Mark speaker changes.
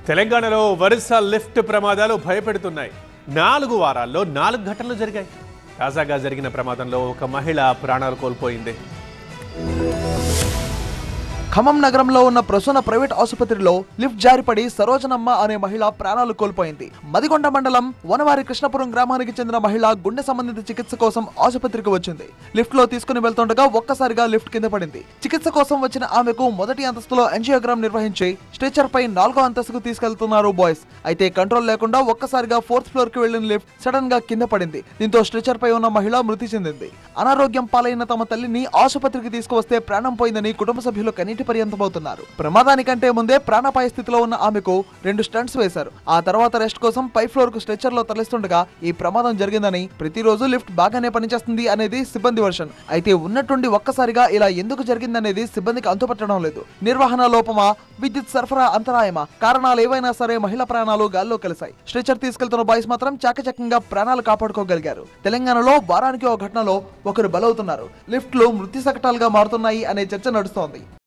Speaker 1: తెలంగాణలో వరుస లిఫ్ట్ ప్రమాదాలు భయపెడుతున్నాయి. 4 వారాల్లో 4 ఘటనలు జరిగాయి. తాజాగా జరిగిన ప్రమాదంలో ఒక మహిళ ప్రాణాలు కోల్పోయింది.
Speaker 2: ఖమ్మం నగరంలో ఉన్న ప్రసూన ప్రైవేట్ ఆసుపత్రిలో లిఫ్ట్ జారిపడి సరోజనమ్మ అనే మహిళ ప్రాణాలు కోల్పోయింది. మదికొండ మండలం వనవారి కృష్ణపురం గ్రామానికి చెందిన మహిళ గుండె సంబంధిత చికిత్స కోసం ఆసుపత్రికి వచ్చింది. లిఫ్ట్ లో తీసుకుని వెళ్తుండగా ఒక్కసారిగా లిఫ్ట్ కింద పడింది. చికిత్స కోసం వచ్చిన ఆమెకు మొదటి అంతస్తులో యాంజియోగ్రామ్ నిర్వహించి స్ట్రెచర్ పై 4వ అంతస్తుకు తీసుకెళ్తున్నారు బాయ్స్. అయితే కంట్రోల్ లేకుండా ఒక్కసారిగా 4th ఫ్లోర్ కి వెళ్లిన లిఫ్ట్ సడన్ గా కింద పడింది. దీంతో స్ట్రెచర్ పై ఉన్న మహిళ మృతి చెందింది. అనారోగ్యం పాలైన తమ తల్లిని ఆసుపత్రికి తీసుకువస్తే ప్రాణం పోయిందని కుటుంబ సభ్యులు కన్నీటి పర్యంతమవుతున్నారు. ప్రమాదానికంటే ముందే ప్రాణాపాయ స్థితిలో ఉన్న ఆమెకు 2 స్టంట్స్ వేశారు. ఆ తర్వాత రెస్ట్ కోసం పై ఫ్లోర్ కు స్ట్రెచర్ లో తరలిస్తుండగా ఈ ప్రమాదం జరిగిందని, ప్రతిరోజు లిఫ్ట్ బాగానే పనిచేస్తుంది అనేది సిబ్బంది వర్షన్. అయితే ఉన్నట్టుండి ఒక్కసారిగా ఇలా ఎందుకు జరిగిందనేది సిబ్బందికి అంతుపట్టడం లేదు. నిర్వహణ లోపమా, విద్యుత్ సరఫరా అంతరాయమా, కారణాలు ఏవైనా సరే మహిళ ప్రాణాలు గాల్లో కలిశాయి. స్ట్రెచర్ తీసుకెళ్తున్న బాయ్స్ మాత్రం చాకచక్యంగా ప్రాణాలు కాపాడుకోగలిగారు. తెలంగాణలో వారానికి ఒక ఘటనలో ఒకరు బలవుతున్నారు. లిఫ్ట్లు మృత్యు శకటాలుగా మారుతున్నాయి అనే చర్చ నడుస్తోంది.